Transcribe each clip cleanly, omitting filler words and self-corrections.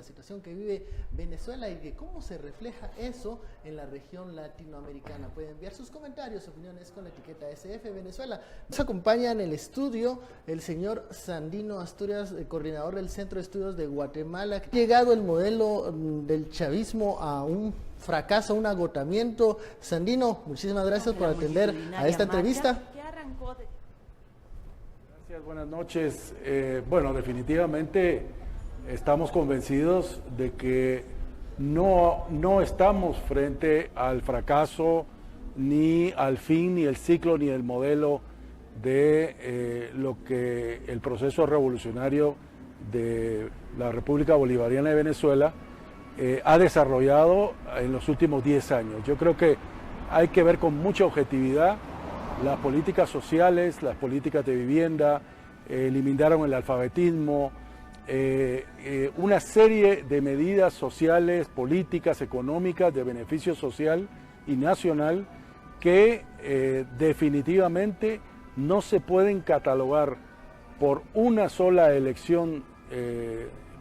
la situación que vive Venezuela y de cómo se refleja eso en la región latinoamericana. Pueden enviar sus comentarios, opiniones con la etiqueta SF Venezuela. Nos acompaña en el estudio el señor Sandino Asturias, coordinador del Centro de Estudios de Guatemala. Ha llegado el modelo del chavismo a un fracaso, un agotamiento. Sandino, muchísimas gracias por atender a esta entrevista. Gracias, buenas noches. Bueno, definitivamente estamos convencidos de que no estamos frente al fracaso, ni al fin, ni el ciclo, ni el modelo de lo que el proceso revolucionario de la República Bolivariana de Venezuela ha desarrollado en los últimos 10 años. Yo creo que hay que ver con mucha objetividad las políticas sociales, las políticas de vivienda, eliminaron el alfabetismo, una serie de medidas sociales, políticas, económicas de beneficio social y nacional que definitivamente no se pueden catalogar por una sola elección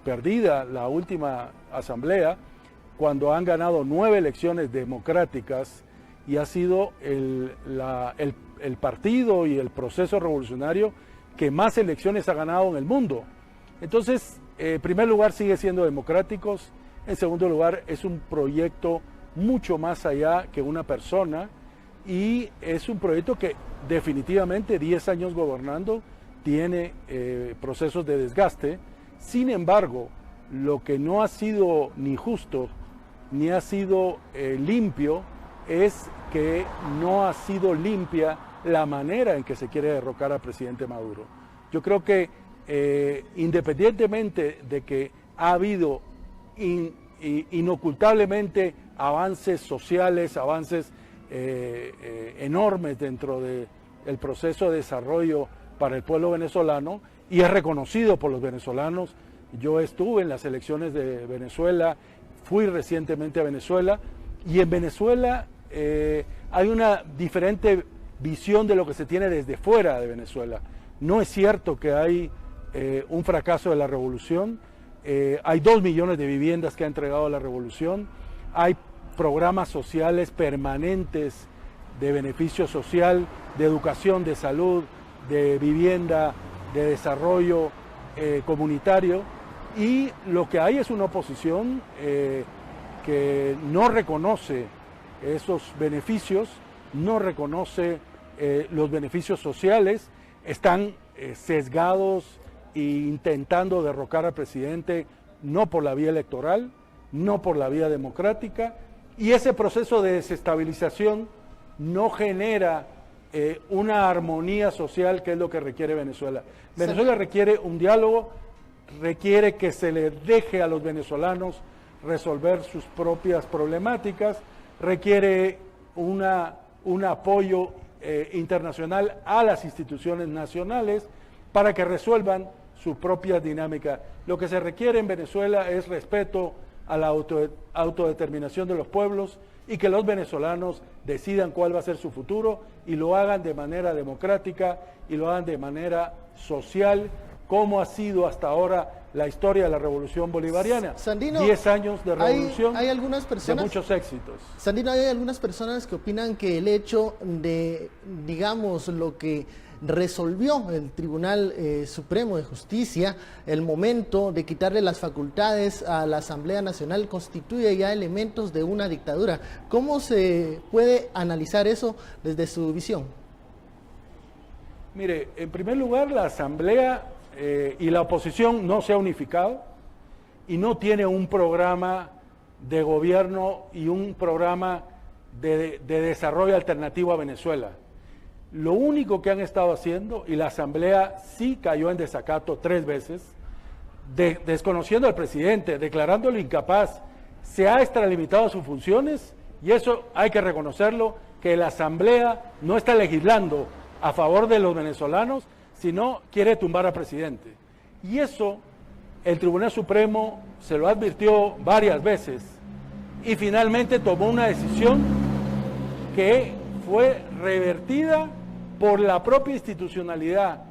perdida, la última asamblea, cuando han ganado 9 elecciones democráticas y ha sido el partido y el proceso revolucionario que más elecciones ha ganado en el mundo. Entonces, en primer lugar, sigue siendo democráticos. En segundo lugar, es un proyecto mucho más allá que una persona y es un proyecto que definitivamente 10 años gobernando tiene procesos de desgaste. Sin embargo, lo que no ha sido ni justo ni ha sido limpio es que no ha sido limpia la manera en que se quiere derrocar al presidente Maduro. Yo creo que independientemente de que ha habido inocultablemente avances sociales, avances enormes dentro del proceso de desarrollo para el pueblo venezolano, y es reconocido por los venezolanos. Yo estuve en las elecciones de Venezuela, fui recientemente a Venezuela, y en Venezuela hay una diferente visión de lo que se tiene desde fuera de Venezuela. No es cierto que hay un fracaso de la revolución, hay 2 millones de viviendas que ha entregado la revolución, hay programas sociales permanentes de beneficio social, de educación, de salud, de vivienda, de desarrollo comunitario, y lo que hay es una oposición que no reconoce esos beneficios, no reconoce los beneficios sociales, están sesgados e intentando derrocar al presidente no por la vía electoral, no por la vía democrática, y ese proceso de desestabilización no genera una armonía social, que es lo que requiere Venezuela. Venezuela requiere un diálogo, requiere que se le deje a los venezolanos resolver sus propias problemáticas, requiere un apoyo internacional a las instituciones nacionales para que resuelvan su propia dinámica. Lo que se requiere en Venezuela es respeto a la autodeterminación de los pueblos y que los venezolanos decidan cuál va a ser su futuro y lo hagan de manera democrática y lo hagan de manera social, como ha sido hasta ahora la historia de la Revolución Bolivariana. Sandino, 10 años de revolución, hay algunas personas, de muchos éxitos. Sandino, hay algunas personas que opinan que el hecho de, digamos, lo que resolvió el Tribunal Supremo de Justicia, el momento de quitarle las facultades a la Asamblea Nacional, constituye ya elementos de una dictadura. ¿Cómo se puede analizar eso desde su visión? Mire, en primer lugar, la Asamblea y la oposición no se ha unificado y no tiene un programa de gobierno y un programa de desarrollo alternativo a Venezuela. Lo único que han estado haciendo, y la Asamblea sí cayó en desacato 3 veces, desconociendo al presidente, declarándolo incapaz, se ha extralimitado sus funciones, y eso hay que reconocerlo, que la Asamblea no está legislando a favor de los venezolanos, sino quiere tumbar al presidente. Y eso el Tribunal Supremo se lo advirtió varias veces, y finalmente tomó una decisión que fue revertida por la propia institucionalidad.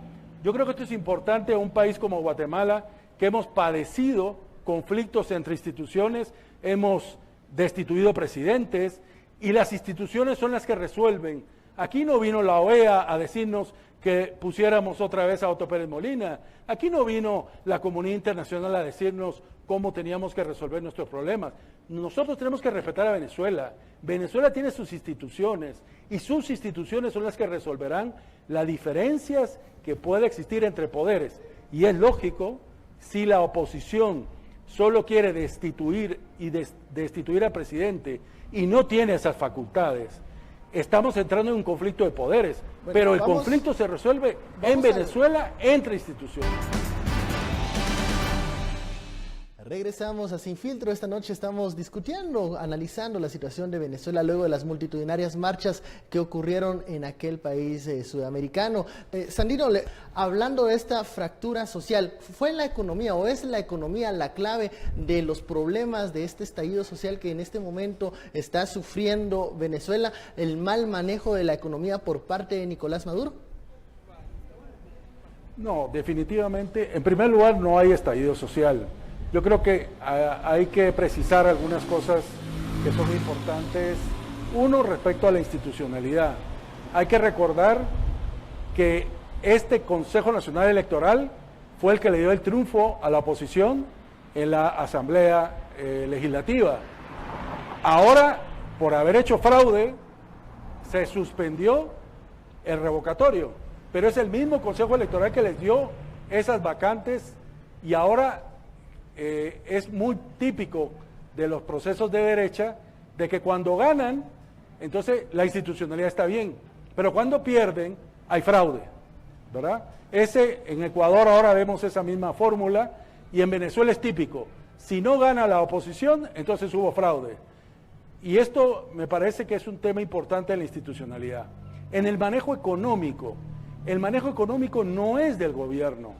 Yo creo que esto es importante en un país como Guatemala, que hemos padecido conflictos entre instituciones, hemos destituido presidentes y las instituciones son las que resuelven. Aquí no vino la OEA a decirnos que pusiéramos otra vez a Otto Pérez Molina. Aquí no vino la comunidad internacional a decirnos cómo teníamos que resolver nuestros problemas. Nosotros tenemos que respetar a Venezuela. Venezuela tiene sus instituciones y sus instituciones son las que resolverán las diferencias que puede existir entre poderes. Y es lógico, si la oposición solo quiere destituir al presidente y no tiene esas facultades, estamos entrando en un conflicto de poderes, bueno, pero el conflicto se resuelve en Venezuela entre instituciones. Regresamos a Sin Filtro. Esta noche estamos discutiendo, analizando la situación de Venezuela luego de las multitudinarias marchas que ocurrieron en aquel país sudamericano. Sandino, hablando de esta fractura social, ¿fue la economía o es la economía la clave de los problemas de este estallido social que en este momento está sufriendo Venezuela, el mal manejo de la economía por parte de Nicolás Maduro? No, definitivamente, en primer lugar no hay estallido social. Yo creo que hay que precisar algunas cosas que son importantes. Uno, respecto a la institucionalidad. Hay que recordar que este Consejo Nacional Electoral fue el que le dio el triunfo a la oposición en la Asamblea Legislativa. Ahora, por haber hecho fraude, se suspendió el revocatorio, pero es el mismo Consejo Electoral que les dio esas vacantes y ahora es muy típico de los procesos de derecha de que cuando ganan, entonces la institucionalidad está bien, pero cuando pierden hay fraude, ¿verdad? En Ecuador ahora vemos esa misma fórmula y en Venezuela es típico. Si no gana la oposición, entonces hubo fraude. Y esto me parece que es un tema importante en la institucionalidad. En el manejo económico no es del gobierno.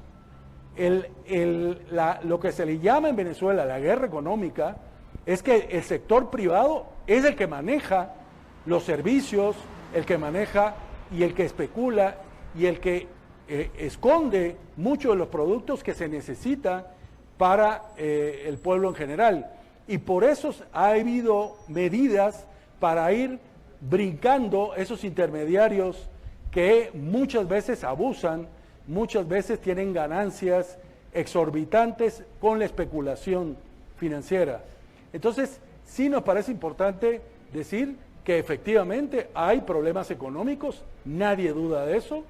Lo que se le llama en Venezuela la guerra económica es que el sector privado es el que maneja los servicios, el que maneja y el que especula y el que esconde muchos de los productos que se necesitan para el pueblo en general. Y por eso ha habido medidas para ir brincando esos intermediarios que muchas veces abusan, muchas veces tienen ganancias exorbitantes con la especulación financiera. Entonces, sí nos parece importante decir que efectivamente hay problemas económicos, nadie duda de eso,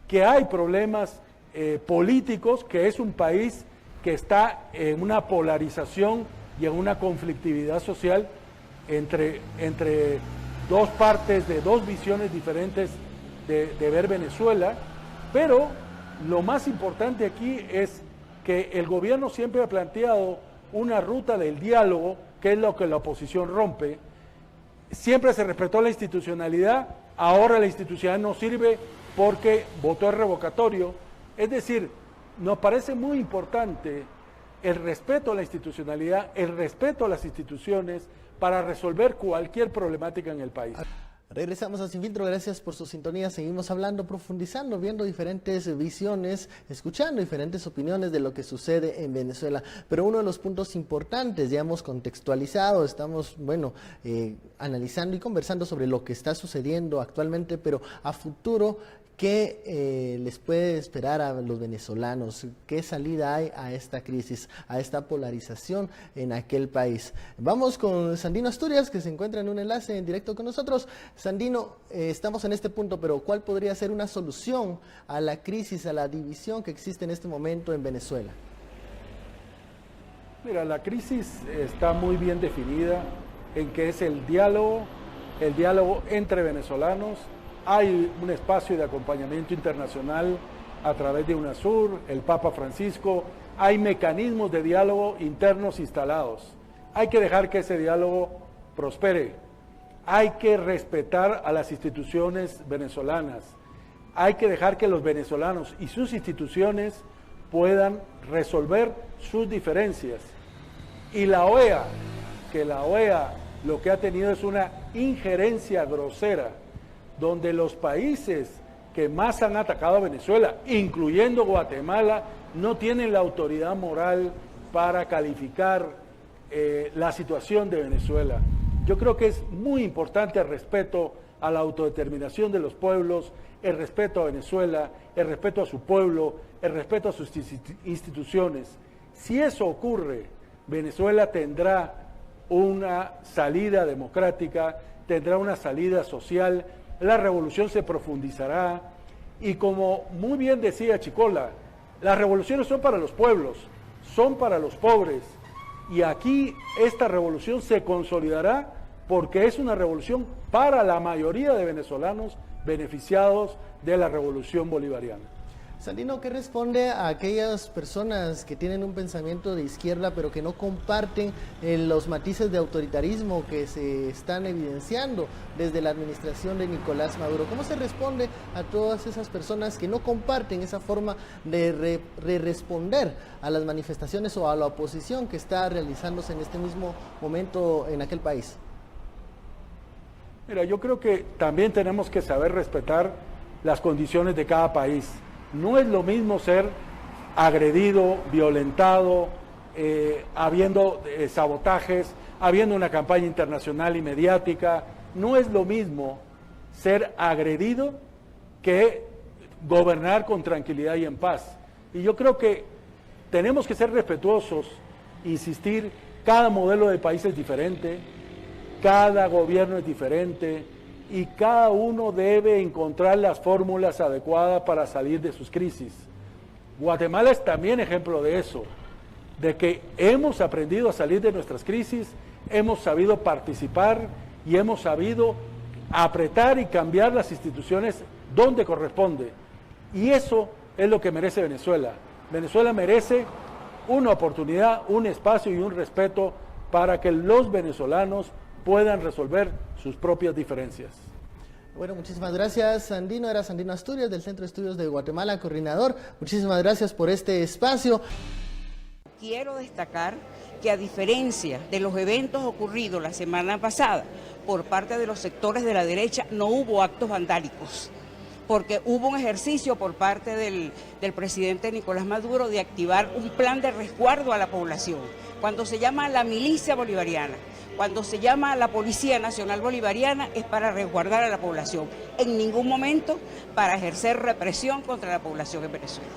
que hay problemas políticos, que es un país que está en una polarización y en una conflictividad social entre dos partes de dos visiones diferentes de ver Venezuela, pero lo más importante aquí es que el gobierno siempre ha planteado una ruta del diálogo, que es lo que la oposición rompe. Siempre se respetó la institucionalidad, ahora la institucionalidad no sirve porque votó el revocatorio. Es decir, nos parece muy importante el respeto a la institucionalidad, el respeto a las instituciones para resolver cualquier problemática en el país. Regresamos a Sin Filtro, gracias por su sintonía, seguimos hablando, profundizando, viendo diferentes visiones, escuchando diferentes opiniones de lo que sucede en Venezuela, pero uno de los puntos importantes, ya hemos contextualizado, estamos, analizando y conversando sobre lo que está sucediendo actualmente, pero a futuro, ¿qué les puede esperar a los venezolanos? ¿Qué salida hay a esta crisis, a esta polarización en aquel país? Vamos con Sandino Asturias, que se encuentra en un enlace en directo con nosotros. Sandino, estamos en este punto, pero ¿cuál podría ser una solución a la crisis, a la división que existe en este momento en Venezuela? Mira, la crisis está muy bien definida en que es el diálogo entre venezolanos. Hay un espacio de acompañamiento internacional a través de UNASUR, el Papa Francisco, hay mecanismos de diálogo internos instalados. Hay que dejar que ese diálogo prospere, hay que respetar a las instituciones venezolanas, hay que dejar que los venezolanos y sus instituciones puedan resolver sus diferencias. Y la OEA, lo que ha tenido es una injerencia grosera, donde los países que más han atacado a Venezuela, incluyendo Guatemala, no tienen la autoridad moral para calificar la situación de Venezuela. Yo creo que es muy importante el respeto a la autodeterminación de los pueblos, el respeto a Venezuela, el respeto a su pueblo, el respeto a sus instituciones. Si eso ocurre, Venezuela tendrá una salida democrática, tendrá una salida social, la revolución se profundizará y como muy bien decía Chicola, las revoluciones son para los pueblos, son para los pobres y aquí esta revolución se consolidará porque es una revolución para la mayoría de venezolanos beneficiados de la revolución bolivariana. Sandino, ¿qué responde a aquellas personas que tienen un pensamiento de izquierda pero que no comparten los matices de autoritarismo que se están evidenciando desde la administración de Nicolás Maduro? ¿Cómo se responde a todas esas personas que no comparten esa forma de responder a las manifestaciones o a la oposición que está realizándose en este mismo momento en aquel país? Mira, yo creo que también tenemos que saber respetar las condiciones de cada país. No es lo mismo ser agredido, violentado, habiendo sabotajes, habiendo una campaña internacional y mediática. No es lo mismo ser agredido que gobernar con tranquilidad y en paz. Y yo creo que tenemos que ser respetuosos, insistir, cada modelo de país es diferente, cada gobierno es diferente, y cada uno debe encontrar las fórmulas adecuadas para salir de sus crisis. Guatemala es también ejemplo de eso, de que hemos aprendido a salir de nuestras crisis, hemos sabido participar y hemos sabido apretar y cambiar las instituciones donde corresponde. Y eso es lo que merece Venezuela. Venezuela merece una oportunidad, un espacio y un respeto para que los venezolanos puedan resolver sus propias diferencias. Bueno, muchísimas gracias, Sandino. Era Sandino Asturias, del Centro de Estudios de Guatemala, coordinador. Muchísimas gracias por este espacio. Quiero destacar que a diferencia de los eventos ocurridos la semana pasada por parte de los sectores de la derecha, no hubo actos vandálicos, porque hubo un ejercicio por parte del presidente Nicolás Maduro de activar un plan de resguardo a la población. Cuando se llama la milicia bolivariana, cuando se llama la Policía Nacional Bolivariana, es para resguardar a la población, en ningún momento para ejercer represión contra la población en Venezuela.